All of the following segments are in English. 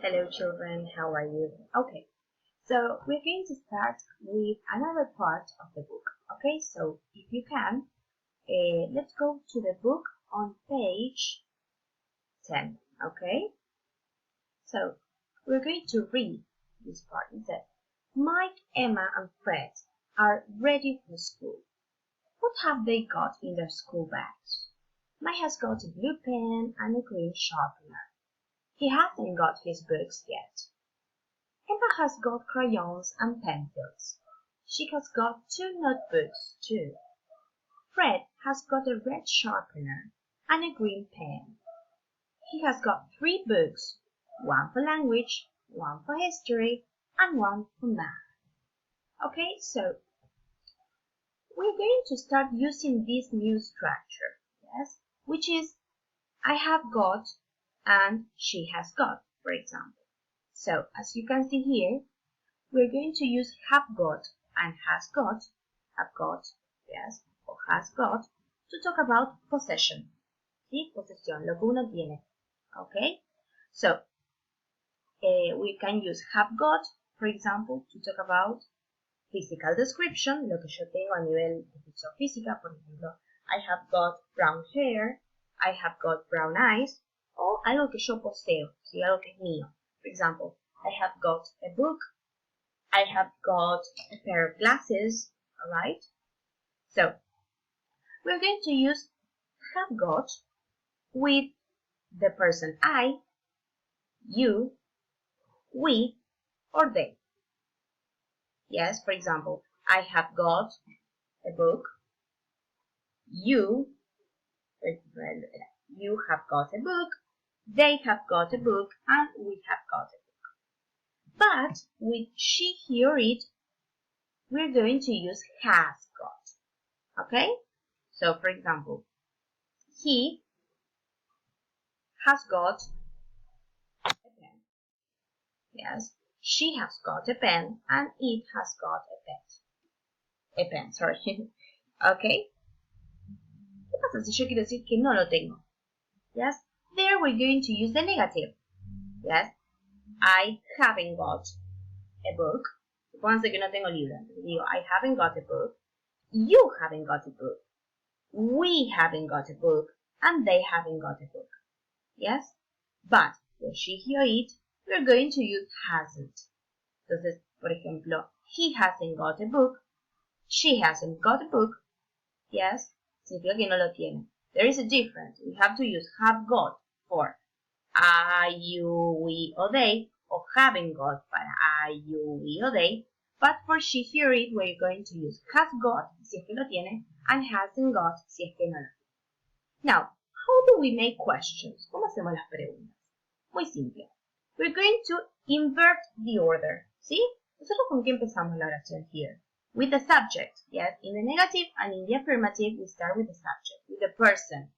Hello children, how are you? Okay, so we're going to start with another part of the book. Okay, so if you can, let's go to the book on page 10. Okay, so we're going to read this part. It says, Mike, Emma, and Fred are ready for school. What have they got in their school bags? Mike has got a blue pen and a green sharpener. He hasn't got his books yet. Emma has got crayons and pencils. She has got 2 notebooks too. Fred has got a red sharpener and a green pen. He has got 3 books, 1 for language, 1 for history, and 1 for math. Okay, so we're going to start using this new structure, yes, which is I have got and she has got, for example. So, as you can see here, we're going to use have got and has got, yes, or has got, to talk about possession. ¿Sí? Posesión, lo que uno tiene. Okay? So, we can use have got, for example, to talk about physical description, lo que yo tengo a nivel de descripción física. Por ejemplo, I have got brown hair, I have got brown eyes, o algo que yo poseo, ¿sí? Algo que es mío. For example, I have got a book, I have got a pair of glasses, alright? So, we're going to use have got with the person I, you, we, or they. Yes, for example, I have got a book, you have got a book, they have got a book, and we have got a book. But with she, he, or it, we're going to use has got. Okay? So, for example, he has got a pen. Yes, she has got a pen, and it has got a pen, sorry. Okay? ¿Qué pasa si yo quiero decir que no lo tengo? Yes, there we're going to use the negative. Yes, I haven't got a book. Supónganse que no tengo libro. Entonces digo, I haven't got a book. You haven't got a book. We haven't got a book. And they haven't got a book. Yes, but for she, he, or it, we're going to use hasn't. Entonces, por ejemplo, he hasn't got a book. She hasn't got a book. Yes, significa que no lo tiene. There is a difference. We have to use have got for I, you, we, or they, or haven't got para I, you, we, or they. But for she, he, or it, we're going to use has got, si es que lo tiene, and hasn't got, si es que no lo tiene. Now, how do we make questions? ¿Cómo hacemos las preguntas? Muy simple. We're going to invert the order. ¿Sí? ¿Nosotros con qué empezamos la oración here? With the subject, yes. In the negative and in the affirmative, we start with the subject, with the person.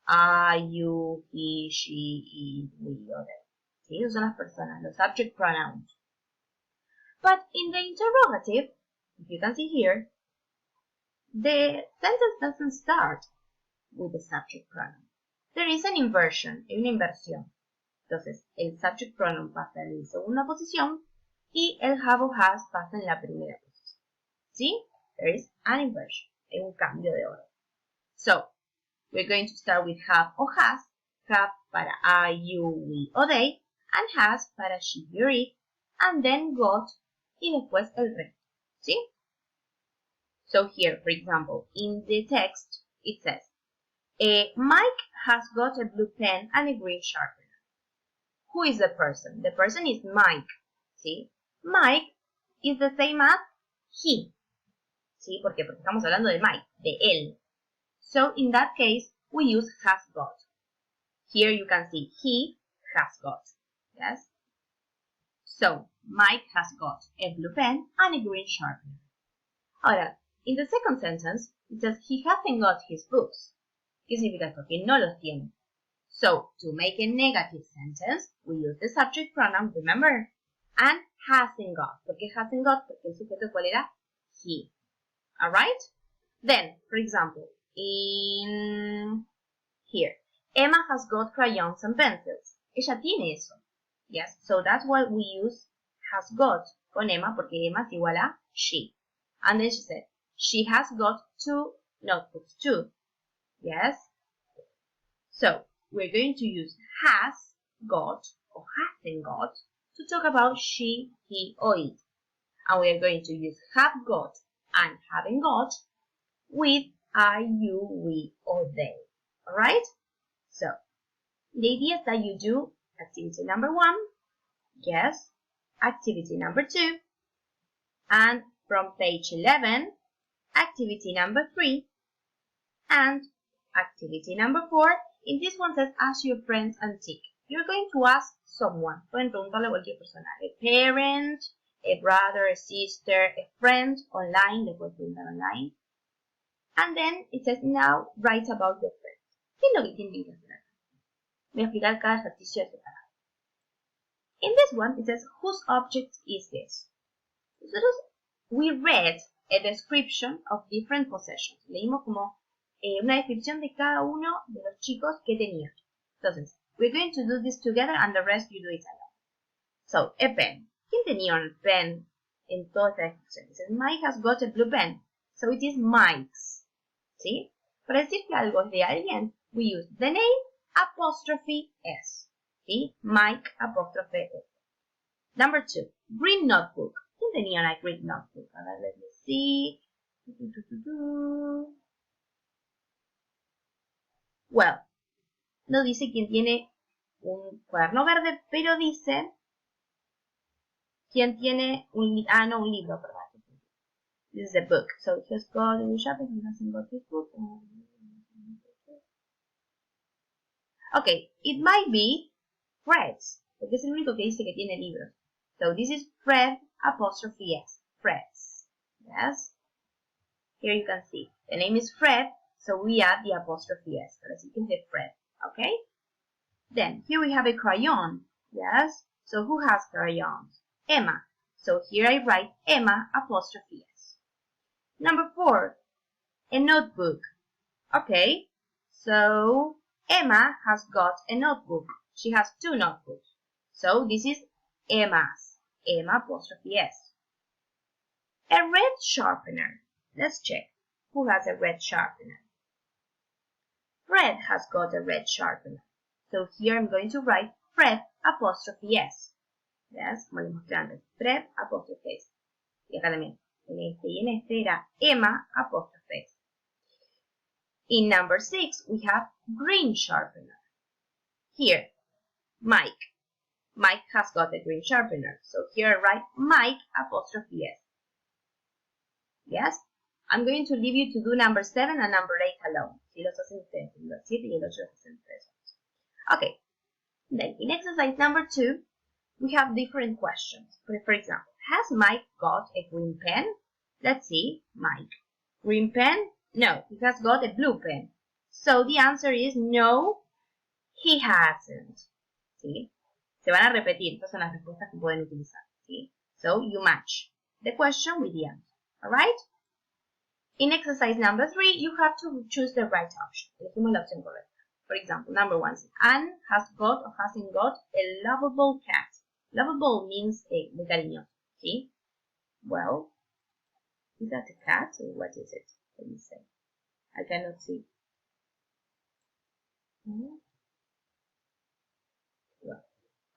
I, you, he, she, it, we, or they. ¿Sí? Esas son las personas, los subject pronouns. But in the interrogative, if you can see here, the sentence doesn't start with the subject pronoun. There is an inversion, una inversión. Entonces, el subject pronoun pasa en la segunda posición y el have o has pasa en la primera posición. ¿Sí? There is an inversion, un cambio de orden. So, we're going to start with have o has, have para I, you, we, or they, and has para she, or it, and then got, y después el resto. ¿Sí? So here, for example, in the text, it says, Mike has got a blue pen and a green sharpener. Who is the person? The person is Mike. ¿Sí? Mike is the same as he. ¿Sí? ¿Por qué? Porque estamos hablando de Mike, de él. So, in that case, we use has got. Here you can see he has got. Yes? So, Mike has got a blue pen and a green sharpener. Ahora, in the second sentence, it says he hasn't got his books. ¿Qué significa esto? Que no los tiene. So, to make a negative sentence, we use the subject pronoun, remember? And hasn't got. ¿Por qué hasn't got? Porque el sujeto, ¿cuál era? He. Alright? Then, for example, in here, Emma has got crayons and pencils. Ella tiene eso. Yes, so that's why we use has got con Emma, porque Emma es igual a she. And then she said, she has got 2 notebooks too. Yes? So, we're going to use has got or hasn't got to talk about she, he, or it. And we are going to use have got and haven't got with I, you, we, or they. Alright? So, the idea is that you do activity number 1, yes, activity number 2, and from page 11, activity number 3, and activity number 4. In this one says, ask your friends and tick. You're going to ask someone. Pueden preguntarle a cualquier persona. A parent, a brother, a sister, a friend, online. Le puedes preguntar online. And then it says, now write about your friend. ¿Qué es lo que tienen que hacer? Voy a explicar cada ejercicio separado. In this one, it says, whose object is this? Nosotros, we read a description of different possessions. Leímos como una descripción de cada uno de los chicos que tenía. Entonces, we're going to do this together and the rest you do it alone. So, a pen. ¿Quién tenía un pen en toda esta descripción? It says, Mike has got a blue pen. So it is Mike's. ¿Sí? Para decir que algo es de alguien, we use the name apostrophe S. ¿Sí? Mike apostrophe S. Number 2, green notebook. ¿Quién tenía una green notebook? A ver, let me see. Well, no dice quién tiene un cuaderno verde, pero dice quién tiene un libro, perdón. This is a book. So he has got a shopping, he hasn't got his book. Okay, it might be Fred's, porque es el único que dice que tiene libros. So this is Fred apostrophe S. Fred's. Yes. Here you can see. The name is Fred, so we add the apostrophe S. Para decir que es de Fred. Okay? Then, here we have a crayon. Yes? So who has crayons? Emma. So here I write Emma apostrophe S. Number 4, a notebook. Okay? So, Emma has got a notebook. She has 2 notebooks. So, this is Emma's. Emma apostrophe S. A red sharpener. Let's check. Who has a red sharpener? Fred has got a red sharpener. So here I'm going to write Fred apostrophe S. Yes, como les mostré antes. Fred apostrophe S. Y acá también. En este y en este era Emma apostrophe S. In number 6 we have green sharpener. Here, Mike. Mike has got a green sharpener. So here I write Mike apostrophe S. Yes? I'm going to leave you to do number 7 and number 8 alone. Si los hacen ustedes, el 7 y el 8 los hacen ustedes. Okay. Then in exercise number 2, we have different questions. For example, has Mike got a green pen? Let's see. Mike. Green pen? No, he has got a blue pen. So the answer is no, he hasn't. ¿Sí? Se van a repetir. Estas son las respuestas que pueden utilizar. ¿Sí? So you match the question with the answer. Alright? In exercise number 3, you have to choose the right option. Elegimos la opción correcta. For example, number 1 says, Anne has got or hasn't got a lovable cat. Lovable means muy cariñoso. ¿Sí? Well, is that a cat or what is it? Let me say. I cannot see. Well,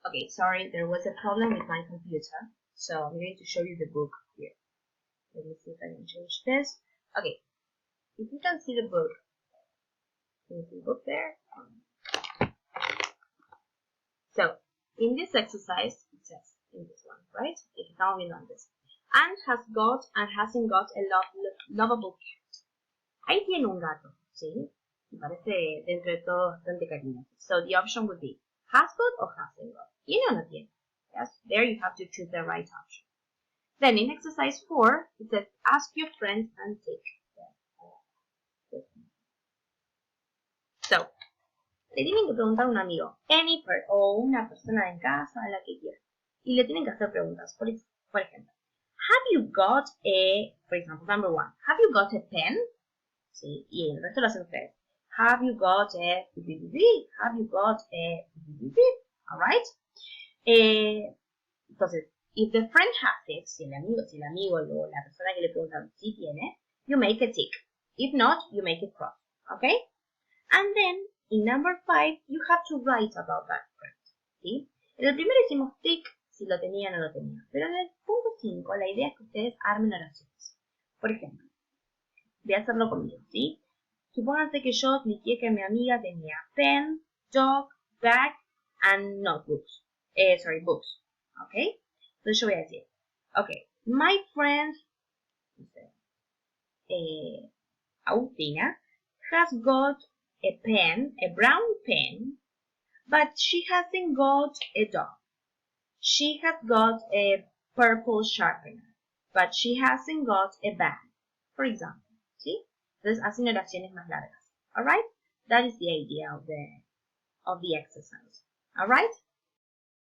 okay, sorry, there was a problem with my computer. So I'm going to show you the book here. Let me see if I can change this. Okay, if you can see the book, can you see the book there? So, in this exercise, it says, in this one, right? If you can't read on this. Anne has got and hasn't got a lovable cat. Ahí tiene un gato, ¿sí? Me parece dentro de todo bastante cariñoso. So the option would be, has got or hasn't got. ¿Tiene o no tiene? Yes, there you have to choose the right option. Then in exercise 4, it says, ask your friends and tick. So, le tienen que preguntar a un amigo, o una persona en casa, la que quiera. Y le tienen que hacer preguntas. Por ejemplo, have you got a, for example, number 1, have you got a pen? Sí, y el resto lo hacen ustedes. Have you got a, have you got a, alright? Entonces, if the friend has it, si el amigo o la persona que le preguntan sí tiene, you make a tick. If not, you make it cross. Okay? And then, in number 5, you have to write about that friend. ¿Sí? En el primero hicimos tick si lo tenía o no lo tenía. Pero en el punto 5, la idea es que ustedes armen oraciones. Por ejemplo, voy a hacerlo conmigo, ¿sí? Supónganse que yo cliqué que mi amiga tenía pen, dog, bag, and notebooks. Books. ¿Ok? Entonces yo voy a decir, ok, my friend, Agustina, has got a pen, a brown pen, but she hasn't got a dog. She has got a purple sharpener, but she hasn't got a bag, for example. ¿Sí? Entonces hacen oraciones más largas. Alright? That is the idea of the exercise. Alright?